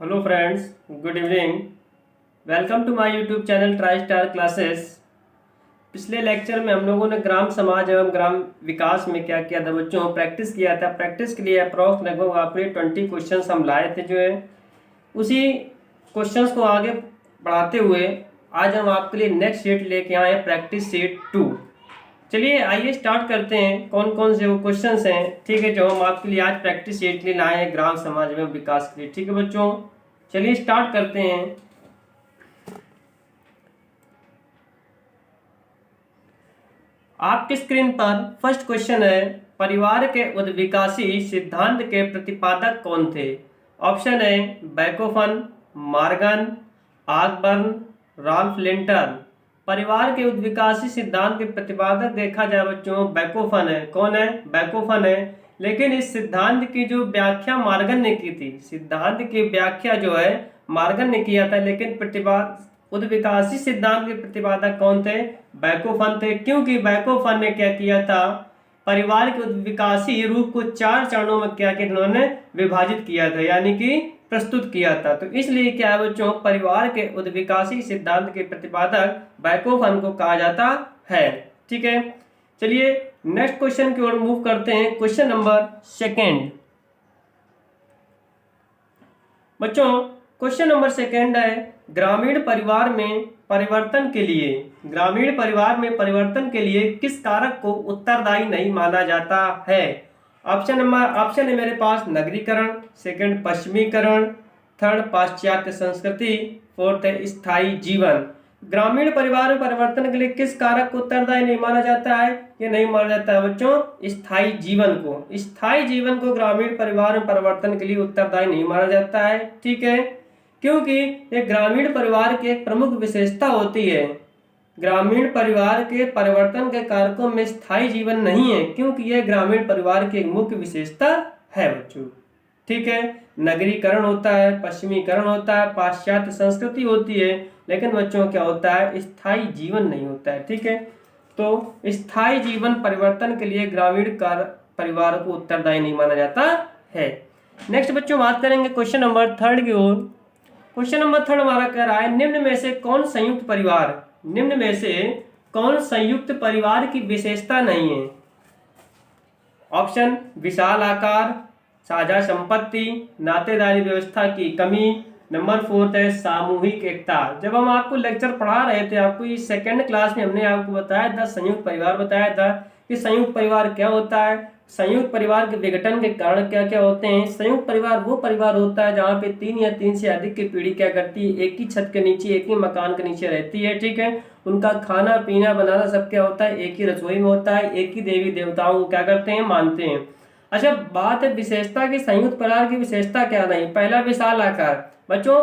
Hello friends, good evening. Welcome to my YouTube channel Tri Star Classes. पिछले lecture में हम लोगों ने ग्राम समाज एवं ग्राम विकास में क्या किया था बच्चों, प्रैक्टिस किया था। प्रैक्टिस के लिए अप्रॉक्स लगभग आपके 20 क्वेश्चंस हम लाए थे जो है। उसी क्वेश्चंस को आगे बढ़ाते हुए आज हम आपके लिए नेक्स्ट शीट लेके आए हैं, प्रैक्टिस शीट 2। चलिए आइए स्टार्ट करते हैं कौन कौन से वो क्वेश्चंस हैं, ठीक है, जो हम आपके लिए आज प्रैक्टिस शीट के लिए लाए हैं ग्राम समाज में विकास के लिए। ठीक है बच्चों, चलिए स्टार्ट करते हैं। आपकी स्क्रीन पर फर्स्ट क्वेश्चन है, परिवार के उद्विकासी सिद्धांत के प्रतिपादक कौन थे? ऑप्शन है बैकोफन, मार्गन, आगबर्न, राल्फ लिंटन। परिवार के उद्विकासी सिद्धांत के प्रतिपादक देखा जाए बच्चों, बैकोफन है। कौन है? बैकोफन है। लेकिन इस सिद्धांत की जो व्याख्या मार्गन ने की थी, सिद्धांत की व्याख्या जो है मार्गन ने किया था, लेकिन उद्विकासी सिद्धांत के प्रतिपादक कौन थे? बैकोफन थे। क्योंकि बैकोफन ने क्या किया था, परिवार के उद्विकासी रूप को 4 चरणों में क्या किया, उन्होंने विभाजित किया था, यानी कि प्रस्तुत किया था। तो इसलिए क्या है बच्चों, परिवार के उद्विकासी सिद्धांत के प्रतिपादक बैकोफन को कहा जाता है। ठीक है, चलिए नेक्स्ट क्वेश्चन की ओर मूव करते हैं। क्वेश्चन नंबर 2 बच्चों, क्वेश्चन नंबर 2 है, ग्रामीण परिवार में परिवर्तन के लिए, ग्रामीण परिवार में परिवर्तन के लिए किस कारक को उत्तरदायी नहीं माना जाता है? ऑप्शन है मेरे पास नगरीकरण, सेकंड पश्चिमीकरण, थर्ड पाश्चात्य संस्कृति, फोर्थ है स्थायी जीवन। ग्रामीण परिवार में परिवर्तन के लिए किस कारक को उत्तरदायी नहीं माना जाता है? ये नहीं माना जाता है बच्चों, स्थायी जीवन को। स्थायी जीवन को ग्रामीण परिवार में परिवर्तन के लिए उत्तरदायी नहीं माना जाता है। ठीक है, क्योंकि ये ग्रामीण परिवार की एक प्रमुख विशेषता होती है। ग्रामीण परिवार के परिवर्तन के कारकों में स्थायी जीवन नहीं है, क्योंकि यह ग्रामीण परिवार की एक मुख्य विशेषता है बच्चों। ठीक है, नगरीकरण होता है, पश्चिमीकरण होता है, पाश्चात्य संस्कृति होती है, लेकिन बच्चों क्या होता है, स्थायी जीवन नहीं होता है। ठीक है, तो स्थायी जीवन परिवर्तन के लिए ग्रामीण परिवार को उत्तरदायी नहीं माना जाता है। नेक्स्ट बच्चों बात करेंगे क्वेश्चन नंबर 3 की ओर। क्वेश्चन नंबर 3 हमारा कह रहा है, निम्न में से कौन संयुक्त परिवार, निम्न में से कौन संयुक्त परिवार की विशेषता नहीं है? ऑप्शन विशाल आकार, साझा संपत्ति, नातेदारी व्यवस्था की कमी, नंबर 4 है सामूहिक एकता। जब हम आपको लेक्चर पढ़ा रहे थे, आपको इस 2nd क्लास में हमने आपको बताया था, संयुक्त परिवार बताया था कि संयुक्त परिवार क्या होता है, संयुक्त परिवार के विघटन के कारण क्या क्या होते हैं। संयुक्त परिवार वो परिवार होता है जहाँ पे 3 या 3 से अधिक की पीढ़ी क्या करती है, एक ही छत के नीचे, एक ही मकान के नीचे रहती है। ठीक है, उनका खाना पीना बनाना सब क्या होता है, एक ही रसोई में होता है, एक ही देवी देवताओं को क्या करते हैं, मानते हैं। अच्छा, बात है विशेषता की, संयुक्त परिवार की विशेषता क्या नहीं। पहला विशाल आकार। बच्चों,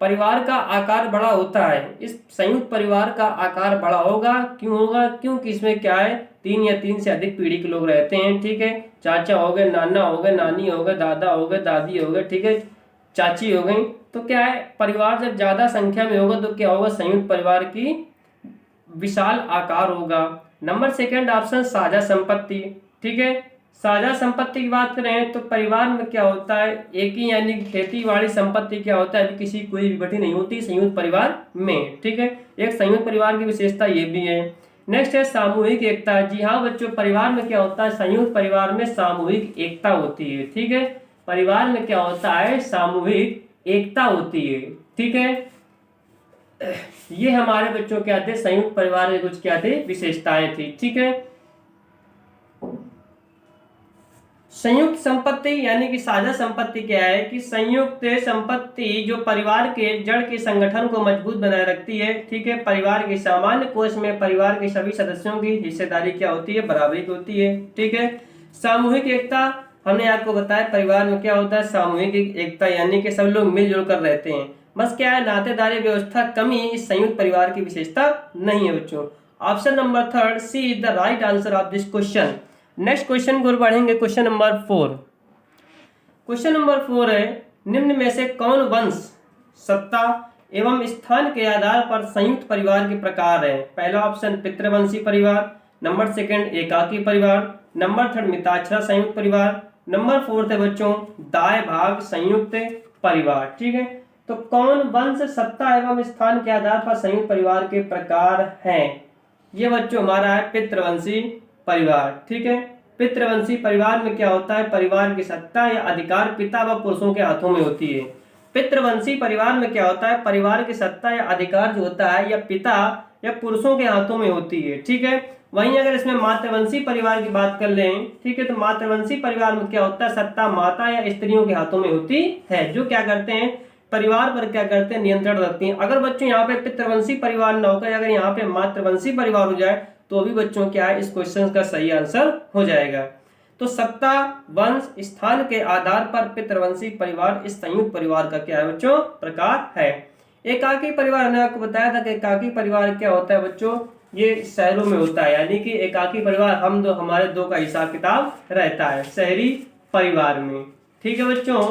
परिवार का आकार बड़ा होता है, इस संयुक्त परिवार का आकार बड़ा होगा। क्यों होगा? क्योंकि इसमें क्या है, 3 या 3 से अधिक पीढ़ी के लोग रहते हैं। ठीक है, चाचा हो गए, नाना हो गए, नानी हो गए, दादा हो गए, दादी हो गए, ठीक है, चाची हो गई। तो क्या है, परिवार जब ज्यादा संख्या में होगा तो क्या होगा, संयुक्त परिवार की विशाल आकार होगा। नंबर 2 ऑप्शन साझा संपत्ति। ठीक है, साझा संपत्ति की बात करें तो परिवार में क्या होता है, एक ही यानी खेती बाड़ी संपत्ति क्या होता है, किसी कोई विभक्ति नहीं होती संयुक्त परिवार में। ठीक है, एक संयुक्त परिवार की विशेषता ये भी है। नेक्स्ट है सामूहिक एकता। जी हाँ बच्चों, परिवार में क्या होता है, संयुक्त परिवार में सामूहिक एकता होती है। ठीक है, परिवार में क्या होता है, सामूहिक एकता होती है। ठीक है, ये हमारे बच्चों क्या थे, संयुक्त परिवार के कुछ क्या थे, विशेषताएं थी। ठीक है, संयुक्त संपत्ति यानी कि साझा संपत्ति क्या है कि संयुक्त संपत्ति जो परिवार के जड़ के संगठन को मजबूत बनाए रखती है। ठीक है, परिवार के सामान्य कोष में परिवार के सभी सदस्यों की हिस्सेदारी क्या होती है, बराबरी की होती है। ठीक है, सामूहिक एकता हमने आपको बताया, परिवार में क्या होता है, सामूहिक एकता यानी कि सब लोग मिलजुल कर रहते हैं। बस क्या है, नातेदारी व्यवस्था कमी इस संयुक्त परिवार की विशेषता नहीं है बच्चों। Option number 3 C is the right answer of this question. Next question को बढ़ेंगे, क्वेश्चन नंबर 4। क्वेश्चन नंबर 4 है, निम्न में से कौन वंश, सत्ता एवं स्थान के आधार पर संयुक्त परिवार के प्रकार है? पहला ऑप्शन पितृवंशी परिवार, नंबर 2 एकाकी परिवार, नंबर 3 मिताक्षरा संयुक्त परिवार, नंबर 4 है बच्चों दाय भाग संयुक्त परिवार। ठीक है, तो कौन वंश, सत्ता एवं स्थान के आधार पर संयुक्त परिवार के प्रकार हैं? ये बच्चों हमारा है पितृवंशी परिवार। ठीक है, पितृवंशी परिवार में क्या होता है? परिवार की सत्ता या अधिकार पिता व पुरुषों के हाथों में होती है। पितृवंशी परिवार में क्या होता है? परिवार की सत्ता या अधिकार जो होता है या पिता या पुरुषों के हाथों में होती है। ठीक है, वहीं अगर इसमें मातृवंशी परिवार की बात कर लें, ठीक है, तो मातृवंशी परिवार में क्या होता है? सत्ता माता या स्त्रियों के हाथों में होती है, जो क्या करते हैं? परिवार पर क्या करते हैं? नियंत्रण रखती हैं। अगर बच्चों यहाँ पे पितृवंशी परिवार न होकर अगर यहाँ पे मातृवंशी परिवार हो जाए तो भी बच्चों क्या है? इस क्वेश्चन का सही आंसर हो जाएगा। तो सत्ता, वंश, स्थान के आधार पर पितृवंशी परिवार इस संयुक्त परिवार का क्या है बच्चों? प्रकार है। एकाकी परिवार हमने आपको बताया था कि एकाकी परिवार क्या होता है बच्चों? ये शहरों में होता है, यानी कि एकाकी परिवार हमारे दो का हिसाब किताब रहता है शहरी परिवार में। ठीक है बच्चों,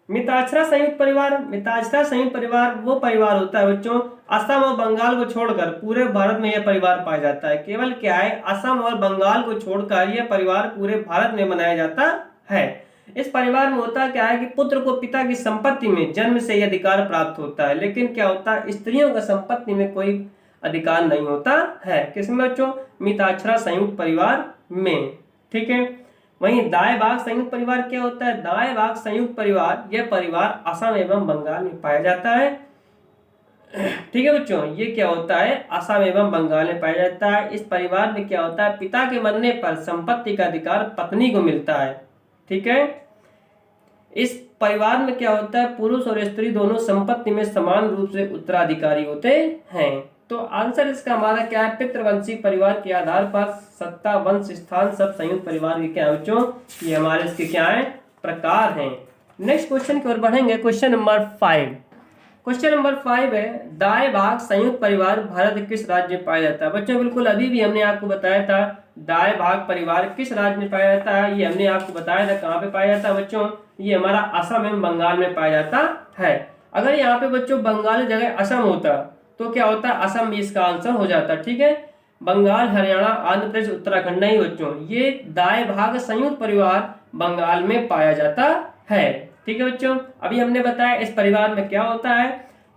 मिताक्षरा संयुक्त परिवार, मिताक्षरा संयुक्त परिवार वो परिवार होता है बच्चों, असम और बंगाल को छोड़कर पूरे भारत में यह परिवार पाया जाता है। केवल क्या है? असम और बंगाल को छोड़कर यह परिवार पूरे भारत में मनाया जाता है। इस परिवार में होता क्या है कि पुत्र को पिता की संपत्ति में जन्म से ही अधिकार प्राप्त होता है, लेकिन क्या होता है? स्त्रियों का संपत्ति में कोई अधिकार नहीं होता है। किसमें बच्चों? मिताक्षरा संयुक्त परिवार में। ठीक है, वहीं दाएं भाग संयुक्त परिवार क्या होता है? दाएं भाग संयुक्त परिवार, यह परिवार असम एवं बंगाल में पाया जाता है। ठीक है बच्चों, ये क्या होता है? असम एवं बंगाल में पाया जाता है। इस परिवार में क्या होता है? पिता के मरने पर संपत्ति का अधिकार पत्नी को मिलता है। ठीक है, इस परिवार में क्या होता है? पुरुष और स्त्री दोनों संपत्ति में समान रूप से उत्तराधिकारी होते हैं। तो आंसर इसका हमारा क्या है? पितृवंशी परिवार के आधार पर सत्ता, वंश, स्थान सब संयुक्त परिवार के क्या है बच्चों? ये हमारे इसके क्या है? प्रकार हैं। नेक्स्ट क्वेश्चन की ओर बढ़ेंगे। Question number 5। क्वेश्चन नंबर 5 है, दाएं भाग संयुक्त परिवार भारत के किस राज्य में पाया जाता है? बच्चों बिल्कुल अभी भी हमने आपको बताया था दाएं भाग परिवार किस राज्य में पाया जाता है, ये हमने आपको बताया था। कहाँ पे पाया जाता है बच्चों? ये हमारा असम एवं बंगाल में पाया जाता है। अगर यहाँ पे बच्चों बंगाल की जगह असम होता तो क्या होता? असम भी इसका आंसर हो जाता। ठीक है, बंगाल, हरियाणा, आंध्र प्रदेश, उत्तराखंड नहीं बच्चों, ये दाएं भाग संयुक्त परिवार बंगाल में पाया जाता है। ठीक है बच्चों, अभी हमने बताया इस परिवार में क्या होता है?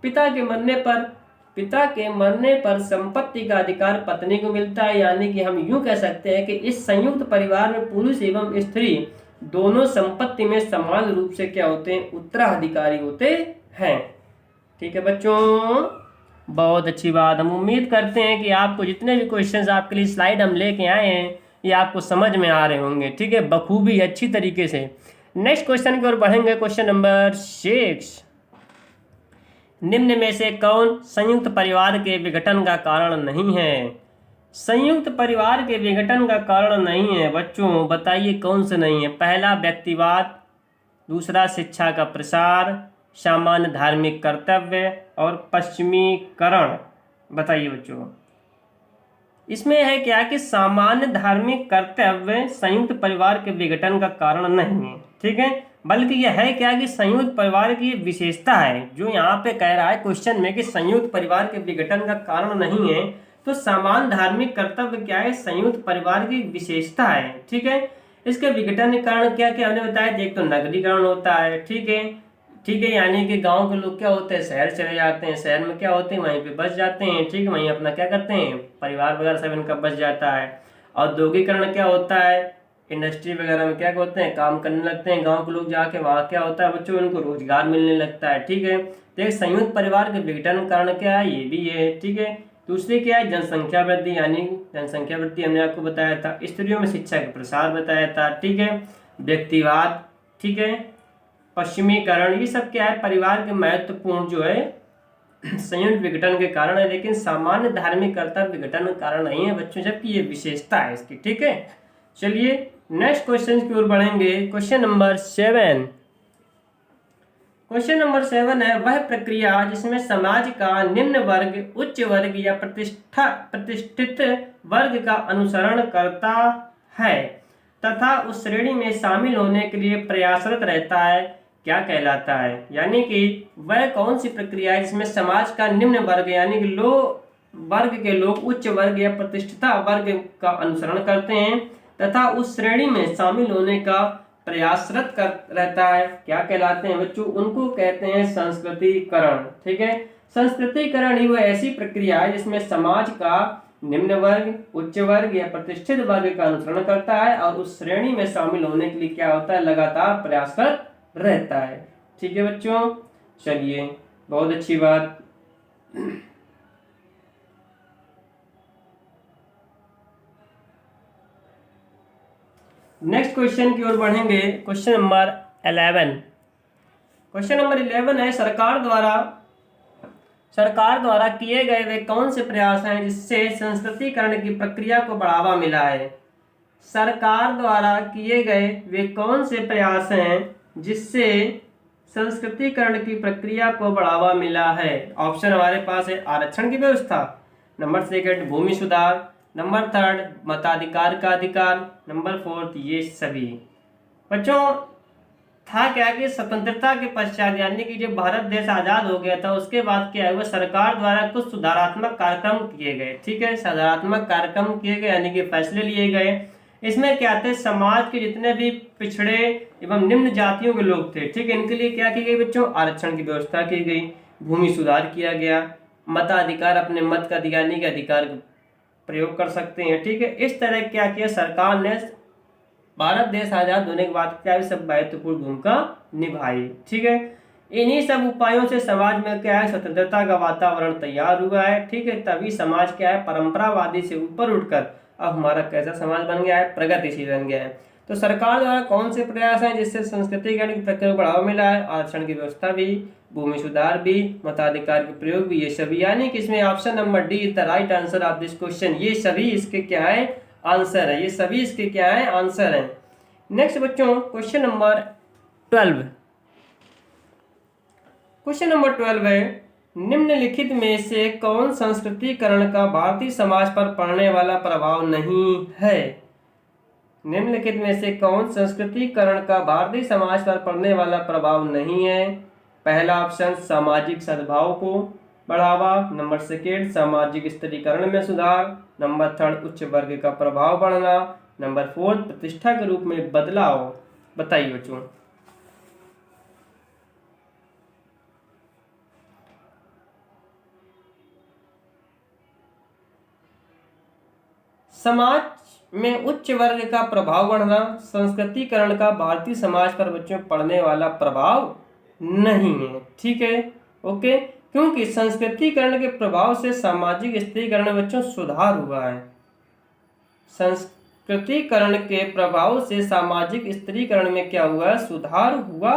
पिता के मरने पर संपत्ति का अधिकार पत्नी को मिलता है, यानी कि हम यूं कह सकते हैं कि इस संयुक्त परिवार में पुरुष एवं स्त्री दोनों संपत्ति में समान रूप से क्या होते हैं? उत्तराधिकारी होते हैं। ठीक है बच्चों, बहुत अच्छी बात। हम उम्मीद करते हैं कि आपको जितने भी क्वेश्चंस आपके लिए स्लाइड हम लेके आए हैं ये आपको समझ में आ रहे होंगे। ठीक है, बखूबी अच्छी तरीके से। नेक्स्ट क्वेश्चन की ओर बढ़ेंगे। क्वेश्चन नंबर 6, निम्न में से कौन संयुक्त परिवार के विघटन का कारण नहीं है? संयुक्त परिवार के विघटन का कारण नहीं है बच्चों, बताइए कौन से नहीं है? पहला व्यक्तिवाद, दूसरा शिक्षा का प्रसार, सामान्य धार्मिक कर्तव्य और पश्चिमीकरण। बताइए बच्चों, इसमें है क्या कि सामान्य धार्मिक कर्तव्य संयुक्त परिवार के विघटन का कारण नहीं है। ठीक है, बल्कि यह है क्या कि संयुक्त परिवार की विशेषता है। जो यहाँ पे कह रहा है क्वेश्चन में कि संयुक्त परिवार के विघटन का कारण नहीं है, तो सामान्य धार्मिक कर्तव्य क्या है? संयुक्त परिवार की विशेषता है। ठीक है, इसके विघटन के कारण क्या क्या हमने बताया? एक तो नगरीकरण होता है। ठीक है, यानी कि गांव के लोग क्या होते हैं? शहर चले जाते हैं, शहर में क्या होते हैं? वहीं पे बस जाते हैं। ठीक है, वहीं अपना क्या करते हैं? परिवार वगैरह सब इनका बस जाता है। औद्योगिकरण क्या होता है? इंडस्ट्री वगैरह में क्या होते हैं? काम करने लगते हैं गांव के लोग जाके, वहाँ क्या होता है बच्चों? इनको रोजगार मिलने लगता है। ठीक है, तो एक संयुक्त परिवार के विघटन कारण क्या है? ये भी है। ठीक है, दूसरी क्या है? जनसंख्या वृद्धि, यानी जनसंख्या वृद्धि हमने आपको बताया था। स्त्रियों में शिक्षा का प्रसार बताया था। ठीक है, व्यक्तिवाद, ठीक है, पश्चिमीकरण, ये सब क्या है? परिवार के महत्वपूर्ण जो है संयुक्त विघटन के कारण है, लेकिन सामान्य धार्मिक कर्तव्य विघटन का कारण नहीं है बच्चों, जबकि ये विशेषता है इसकी। ठीक है, चलिए नेक्स्ट क्वेश्चन की ओर बढ़ेंगे। Question number 7। क्वेश्चन नंबर 7 है, वह प्रक्रिया जिसमें समाज का निम्न वर्ग उच्च वर्ग या प्रतिष्ठित वर्ग का अनुसरण करता है तथा उस श्रेणी में शामिल होने के लिए प्रयासरत रहता है, क्या कहलाता है? यानी कि वह कौन सी प्रक्रिया है जिसमें समाज का निम्न वर्ग यानी कि लो वर्ग के लोग उच्च वर्ग या प्रतिष्ठित वर्ग का अनुसरण करते हैं तथा उस श्रेणी में शामिल होने का प्रयासरत कर रहता है, क्या कहलाते हैं बच्चों? उनको कहते हैं संस्कृतिकरण। ठीक है, संस्कृतिकरण ही वो ऐसी प्रक्रिया है जिसमें समाज का निम्न वर्ग, उच्च वर्ग या प्रतिष्ठित वर्ग का अनुसरण करता है और उस श्रेणी में शामिल होने के लिए क्या होता है? लगातार प्रयासरत रहता है। ठीक है बच्चों, चलिए बहुत अच्छी बात। नेक्स्ट क्वेश्चन की ओर बढ़ेंगे। Question number 11। क्वेश्चन नंबर 11 है, सरकार द्वारा किए गए वे कौन से प्रयास हैं जिससे संस्कृतिकरण की प्रक्रिया को बढ़ावा मिला है? सरकार द्वारा किए गए वे कौन से प्रयास हैं जिससे संस्कृतिकरण की प्रक्रिया को बढ़ावा मिला है? ऑप्शन हमारे पास है आरक्षण की व्यवस्था, नंबर 2 भूमि सुधार, नंबर 3 मताधिकार का अधिकार, नंबर 4 ये सभी। बच्चों था क्या कि स्वतंत्रता के पश्चात यानी कि जब भारत देश आजाद हो गया था उसके बाद क्या हुआ? सरकार द्वारा कुछ सुधारात्मक कार्यक्रम किए गए। ठीक है, सुधारात्मक कार्यक्रम किए गए यानी कि फैसले लिए गए। इसमें क्या थे? समाज के जितने भी पिछड़े एवं निम्न जातियों के लोग थे, ठीक है, इनके लिए क्या की गई बच्चों? आरक्षण की व्यवस्था की गई, भूमि सुधार किया गया, मताधिकार, अपने मत का दिगाने के अधिकार प्रयोग कर सकते हैं। ठीक है, इस तरह क्या किया सरकार ने? भारत देश आजाद होने के बाद क्या सब महत्वपूर्ण भूमिका निभाई। ठीक है, इन्हीं सब उपायों से समाज में क्या है? स्वतंत्रता का वातावरण तैयार हुआ है। ठीक है, तभी समाज क्या है? परंपरावादी से ऊपर उठकर अब हमारा कैसा समाज बन गया है? प्रगतिशील बन गया है। तो सरकार द्वारा कौन से प्रयास हैं जिससे संस्कृतिकरण की प्रक्रिया को बढ़ावा मिला है? आरक्षण की व्यवस्था भी, भूमि सुधार भी, मताधिकार के प्रयोग भी, ये सभी। यानी कि इसमें option number D is the right answer of this question. ये सभी इसके क्या है? आंसर है। ये सभी इसके क्या है? आंसर है। नेक्स्ट बच्चों क्वेश्चन नंबर 12। क्वेश्चन नंबर 12 है, निम्नलिखित में से कौन संस्कृतिकरण का भारतीय समाज पर पड़ने वाला प्रभाव नहीं है? निम्नलिखित में से कौन संस्कृतिकरण का भारतीय समाज पर पड़ने वाला प्रभाव नहीं है? पहला ऑप्शन सामाजिक सद्भाव को बढ़ावा, नंबर 2 सामाजिक स्थिरीकरण में सुधार, नंबर 3 उच्च वर्ग का प्रभाव बढ़ना, नंबर 4 प्रतिष्ठा के रूप में बदलाव। बताइए बच्चों। समाज में उच्च वर्ग का प्रभाव बढ़ना संस्कृतिकरण का भारतीय समाज पर बच्चों पड़ने वाला प्रभाव नहीं है। ठीक है, ओके, क्योंकि संस्कृतिकरण के प्रभाव से सामाजिक स्थिरीकरण में बच्चों सुधार हुआ है। संस्कृतिकरण के प्रभाव से सामाजिक स्थिरीकरण में क्या हुआ? सुधार हुआ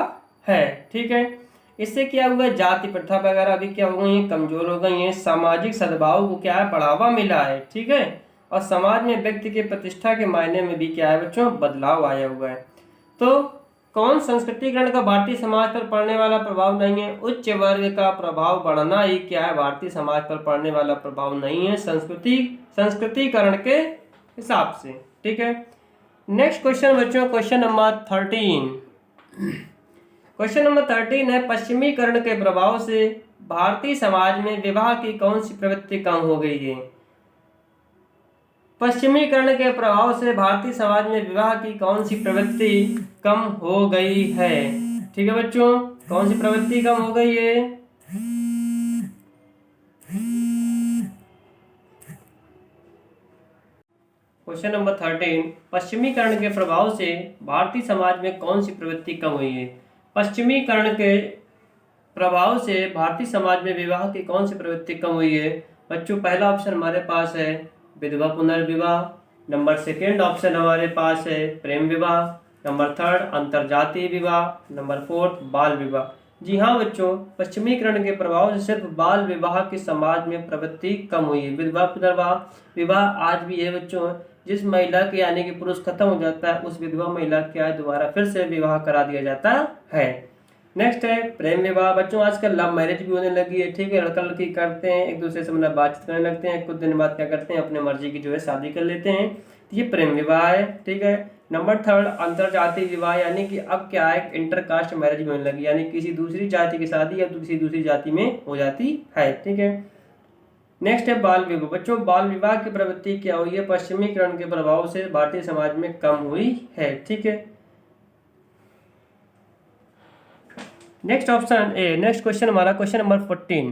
है। ठीक है, इससे क्या हुआ? जाति प्रथा वगैरह भी क्या हो गई है? कमजोर हो गई है। सामाजिक सद्भाव को क्या है? बढ़ावा मिला है। ठीक है, और समाज में व्यक्ति के प्रतिष्ठा के मायने में भी क्या है बच्चों? बदलाव आया हुआ है। तो कौन संस्कृतिकरण का भारतीय समाज पर पड़ने वाला प्रभाव नहीं है? उच्च वर्ग का प्रभाव बढ़ना ही क्या है? भारतीय समाज पर पड़ने वाला प्रभाव नहीं है संस्कृतिकरण के हिसाब से। ठीक है, नेक्स्ट क्वेश्चन बच्चों क्वेश्चन नंबर 13। क्वेश्चन नंबर 13 है, पश्चिमीकरण के प्रभाव से भारतीय समाज में विवाह की कौन सी प्रवृत्ति कम हो गई है? पश्चिमीकरण के प्रभाव से भारतीय समाज में विवाह की कौन सी प्रवृत्ति कम हो गई है? ठीक है बच्चों, कौन सी प्रवृत्ति कम हो गई है? क्वेश्चन नंबर 13, पश्चिमीकरण के प्रभाव से भारतीय समाज में कौन सी प्रवृत्ति कम हुई है? पश्चिमीकरण के प्रभाव से भारतीय समाज में विवाह की कौन सी प्रवृत्ति कम हुई है? बच्चों पहला ऑप्शन हमारे पास है विधवा पुनर्विवाह, नंबर 2 ऑप्शन हमारे पास है प्रेम विवाह, नंबर 3 अंतरजातीय विवाह, नंबर 4 बाल विवाह। जी हाँ बच्चों, पश्चिमीकरण के प्रभाव से सिर्फ बाल विवाह की समाज में प्रवृत्ति कम हुई है। विधवा पुनर्विवाह विवाह आज भी है बच्चों, जिस महिला के यानी कि पुरुष खत्म हो जाता है उस विधवा महिला के दोबारा फिर से विवाह करा दिया जाता है। नेक्स्ट है प्रेम विवाह। बच्चों आजकल लव मैरिज भी होने लगी है। ठीक है, लड़का लड़की करते हैं, एक दूसरे से मतलब बातचीत करने लगते हैं, कुछ दिन बाद क्या करते हैं अपने मर्जी की जो है शादी कर लेते हैं, तो ये प्रेम विवाह है। ठीक है, नंबर 3 अंतरजातीय विवाह, यानी कि अब क्या है इंटरकास्ट मैरिज होने लगी, यानी किसी दूसरी जाति की शादी या किसी दूसरी जाति में हो जाती है। ठीक है, नेक्स्ट है बाल विवाह। बच्चों बाल विवाह की प्रवृत्ति क्या हुई है? पश्चिमीकरण के प्रभाव से भारतीय समाज में कम हुई है। ठीक है, next option A, next question हमारा क्वेश्चन नंबर 14।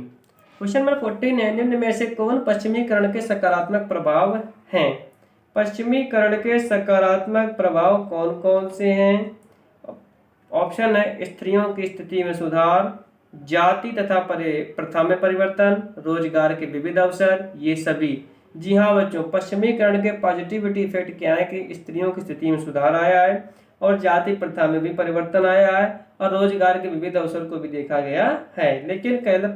क्वेश्चन नंबर 14 है, निम्न में से कौन पश्चिमीकरण के सकारात्मक प्रभाव हैं? पश्चिमीकरण के सकारात्मक प्रभाव कौन कौन से हैं? ऑप्शन है स्त्रियों की स्थिति में सुधार, जाति तथा प्रथा में परिवर्तन, रोजगार के विविध अवसर, ये सभी। जी हाँ बच्चों, पश्चिमीकरण के पॉजिटिविटी इफेक्ट क्या है कि स्त्रियों की स्थिति में सुधार आया है और जाति प्रथा में भी परिवर्तन आया है और रोजगार के विविध अवसर को भी देखा गया है। लेकिन कल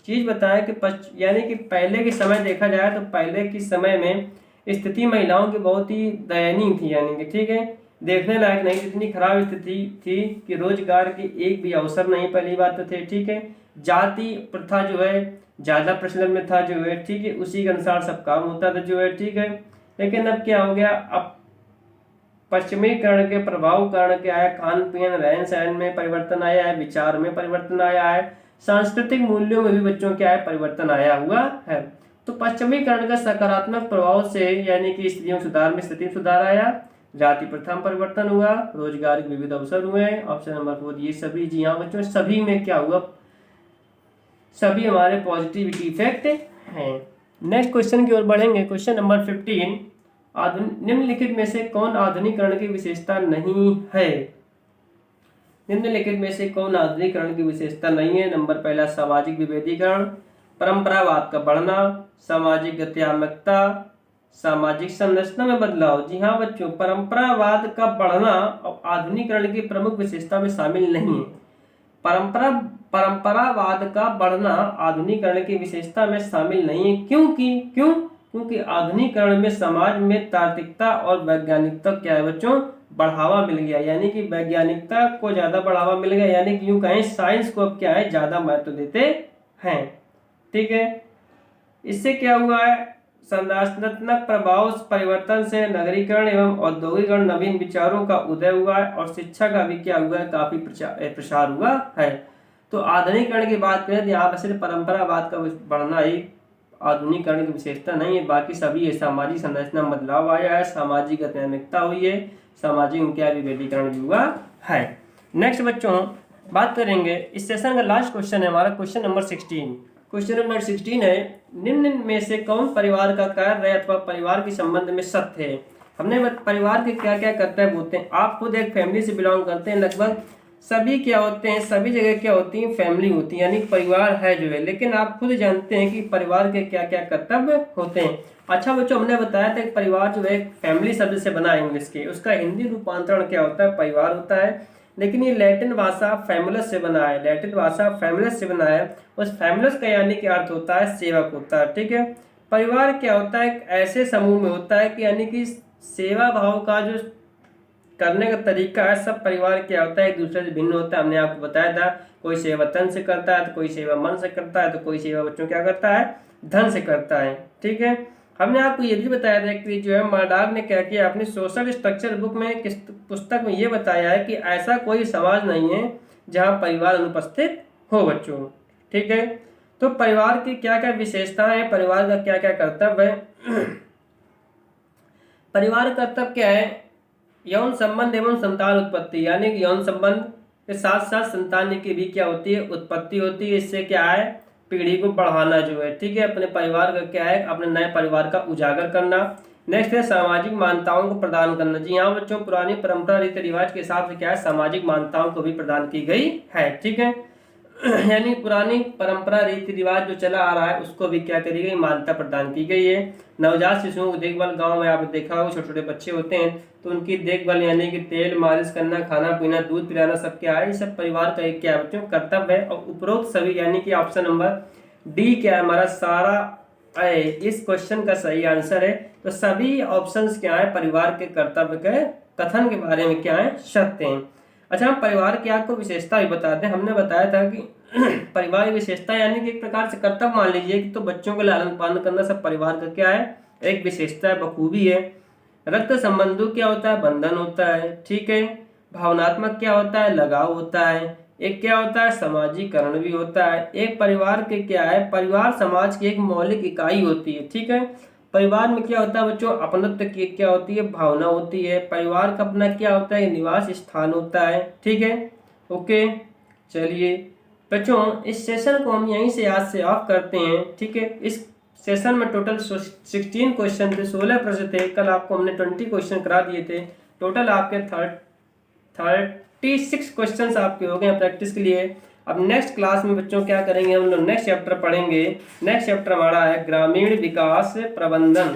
चीज बताया कि यानी कि पहले के समय देखा जाए तो पहले के समय में स्थिति महिलाओं की बहुत ही दयनीय थी, यानी कि ठीक है, देखने लायक नहीं, इतनी खराब स्थिति थी कि रोजगार के एक भी अवसर नहीं, पहली बात तो थे, ठीक है। जाति प्रथा जो है ज्यादा प्रचलन में था जो है, ठीक है, उसी के अनुसार सब काम होता था जो है, ठीक है। लेकिन अब क्या हो गया, अब पश्चिमीकरण के प्रभाव कारण क्या है, खान पीन रहन सहन में परिवर्तन आया है, विचार में परिवर्तन आया है, सांस्कृतिक मूल्यों में भी बच्चों क्या है परिवर्तन आया हुआ है। तो पश्चिमीकरण का सकारात्मक प्रभाव से यानी कि स्त्रियों सुधार में स्थिति सुधार आया, जाति प्रथा में परिवर्तन हुआ, रोजगार के विविध अवसर हुए। ऑप्शन नंबर 4 ये सभी। जी हाँ बच्चों, सभी में क्या हुआ, सभी हमारे पॉजिटिविटी इफेक्ट हैं। नेक्स्ट क्वेश्चन की ओर बढ़ेंगे। क्वेश्चन नंबर 15, निम्नलिखित में से कौन आधुनिकीकरण की विशेषता नहीं है? निम्नलिखित में से कौन आधुनिकीकरण की विशेषता नहीं है? नंबर पहला सामाजिक विभेदीकरण, परंपरावाद का बढ़ना, सामाजिक गत्यात्मकता, सामाजिक संरचना में बदलाव। जी हाँ बच्चों, परंपरावाद का बढ़ना और आधुनिकीकरण की प्रमुख विशेषता में शामिल नहीं है। परंपरावाद का बढ़ना आधुनिकीकरण की विशेषता में शामिल नहीं है। क्योंकि आधुनिकीकरण में समाज में तार्किकता और वैज्ञानिकता क्या है बच्चों, बढ़ावा मिल गया, यानी कि वैज्ञानिकता को ज्यादा बढ़ावा मिल गया, यानी कि यूं कहें साइंस को अब क्या है ज्यादा महत्व देते हैं, ठीक है। इससे क्या हुआ है, संरचनात्मक प्रभाव परिवर्तन से नगरीकरण एवं औद्योगिकरण नवीन विचारों का उदय हुआ है और शिक्षा का भी क्या हुआ है काफी प्रसार हुआ है। तो आधुनिकीकरण की बात करें तो यहाँ पर सिर्फ परंपरावाद का बढ़ना ही आधुनिकीकरण की विशेषता नहीं है, बाकी सभी है। सामाजिक संरचना में बदलाव आया है, सामाजिक गतिविधिता हुई है, सामाजिक उनका विभेदीकरण भी हुआ है। नेक्स्ट बच्चों बात करेंगे, इस सेशन का लास्ट क्वेश्चन है हमारा क्वेश्चन नंबर 16। क्वेश्चन नंबर 16 है, निम्न में से कौन परिवार का कार्य अथवा परिवार के संबंध में सत्य है? हमने परिवार के क्या क्या कर्तव्य होते हैं, आप खुद एक फैमिली से बिलोंग करते हैं, लगभग सभी क्या होते हैं, सभी जगह क्या होती है, फैमिली होती है, यानी परिवार है जो है। लेकिन आप खुद जानते हैं कि परिवार के क्या क्या कर्तव्य होते हैं। अच्छा बच्चों, हमने बताया था कि परिवार जो है फैमिली शब्द से बना है इंग्लिश के, उसका हिंदी रूपांतरण क्या होता है, परिवार होता है। लेकिन ये लैटिन भाषा फैमुलस से बना है, लैटिन भाषा फैमुलस से बना है। उस फैमुलस का यानी कि अर्थ होता है सेवक होता है, ठीक है। परिवार क्या होता है, एक ऐसे समूह में होता है कि यानी कि सेवा भाव का जो करने का तरीका है, सब परिवार क्या होता है एक दूसरे से भिन्न होता है। हमने आपको बताया था, कोई सेवा तन से करता है तो कोई सेवा मन से करता है तो कोई सेवा बच्चों क्या करता है, धन से करता है, ठीक है। हमने आपको ये भी बताया था कि जो है मर्डॉक ने क्या किया, अपनी सोशल स्ट्रक्चर बुक में किस पुस्तक में ये बताया है कि ऐसा कोई समाज नहीं है जहाँ परिवार अनुपस्थित हो बच्चों, ठीक है। तो परिवार की क्या क्या विशेषताएं है, परिवार का क्या क्या कर्तव्य है। परिवार कर्तव्य क्या है, यौन संबंध एवं संतान उत्पत्ति, यानी कि यौन संबंध के साथ साथ संतान की भी क्या होती है, उत्पत्ति होती है। इससे क्या है, पीढ़ी को बढ़ाना जो है, ठीक है। अपने परिवार का क्या है, अपने नए परिवार का उजागर करना। नेक्स्ट है सामाजिक मान्यताओं को प्रदान करना। जी हाँ बच्चों, पुरानी परंपरा रीति रिवाज के हिसाब से क्या है, सामाजिक मान्यताओं को भी प्रदान की गई है, ठीक है। यानी पुरानी परंपरा रीति रिवाज जो चला आ रहा है उसको भी क्या करी गई, मान्यता प्रदान की गई है। नवजात शिशुओं की देखभाल, गांव में आपने देखा होगा छोटे छोटे बच्चे होते हैं तो उनकी देखभाल यानी कि तेल मालिश करना, खाना पीना, दूध पिलाना, सब क्या है, सब परिवार का एक क्या बच्चों कर्तव्य है। और उपरोक्त सभी यानी कि ऑप्शन नंबर डी क्या है हमारा सारा इस क्वेश्चन का सही आंसर है। तो सभी ऑप्शंस क्या है, परिवार के कर्तव्य के कथन के बारे में क्या है, सत्य हैं। अच्छा, हम परिवार की आपको विशेषता भी बताते हैं। हमने बताया था कि परिवार की विशेषता यानी कि एक प्रकार से कर्तव्य मान लीजिए कि तो बच्चों को लालन पालन करना सब परिवार का क्या है, एक विशेषता है, बखूबी है। रक्त संबंधों क्या होता है, बंधन होता है, ठीक है। भावनात्मक क्या होता है, लगाव होता है। एक क्या होता है, समाजीकरण भी होता है। एक परिवार के क्या है, परिवार समाज की एक मौलिक इकाई होती है, ठीक है। परिवार में क्या होता है बच्चों, अपनत्व की क्या होती है, भावना होती है। परिवार का अपना क्या होता है, निवास स्थान होता है, ठीक है, ओके। चलिए बच्चों, इस सेशन को हम यहीं से आज से ऑफ करते हैं, ठीक है। इस सेशन में टोटल 16 क्वेश्चन थे, 16 प्रश्न थे। कल आपको हमने 20 क्वेश्चन करा दिए थे। टोटल आपके 36 क्वेश्चन आपके हो गए प्रैक्टिस के लिए। अब नेक्स्ट क्लास में बच्चों क्या करेंगे, हम लोग नेक्स्ट चैप्टर पढ़ेंगे। नेक्स्ट चैप्टर हमारा है ग्रामीण विकास प्रबंधन।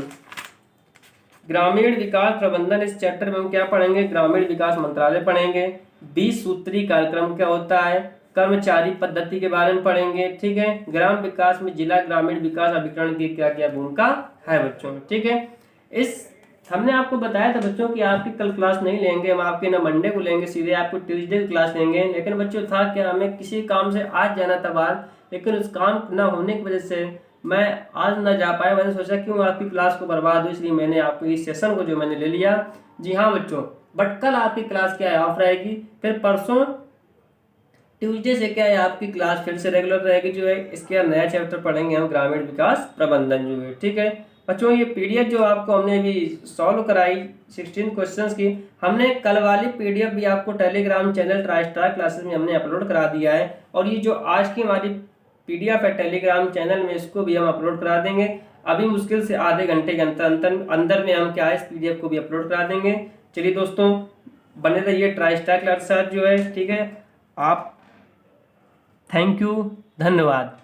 ग्रामीण विकास प्रबंधन, इस चैप्टर में हम क्या पढ़ेंगे, ग्रामीण विकास मंत्रालय पढ़ेंगे। 20 सूत्री कार्यक्रम क्या होता है, कर्मचारी पद्धति के बारे में पढ़ेंगे, ठीक है। ग्राम विकास में जिला ग्रामीण विकास अभिकरण की क्या क्या भूमिका है बच्चों, ठीक है। इस हमने आपको बताया था बच्चों कि आपकी कल क्लास नहीं लेंगे, हम आपके ना मंडे को लेंगे, सीधे आपको ट्यूसडे की क्लास लेंगे। लेकिन बच्चों था क्या, हमें किसी काम से आज जाना था बाहर, लेकिन उस काम ना होने की वजह से मैं आज ना जा पाया। मैंने सोचा क्यों आपकी क्लास को बर्बाद हो, इसलिए मैंने आपको इस सेशन को जो मैंने ले लिया। जी हाँ बच्चों, बट कल आपकी क्लास क्या है, ऑफ रहेगी। फिर परसों ट्यूसडे से क्या है, आपकी क्लास फिर से रेगुलर रहेगी जो है। इसके बाद नया चैप्टर पढ़ेंगे हम, ग्रामीण विकास प्रबंधन जो है, ठीक है। बच्चों ये पीडीएफ जो आपको हमने अभी सॉल्व कराई 16 क्वेश्चंस की, हमने कल वाली पीडीएफ भी आपको टेलीग्राम चैनल ट्राइस्टार क्लासेस में हमने अपलोड करा दिया है। और ये जो आज की हमारी पीडीएफ है टेलीग्राम चैनल में, इसको भी हम अपलोड करा देंगे। अभी मुश्किल से आधे घंटे के अंदर में हम क्या है, इस पीडीएफ को भी अपलोड करा देंगे। चलिए दोस्तों, बने रहिए ट्राइस्टार क्लासेस जो है, ठीक है। आप थैंक यू, धन्यवाद।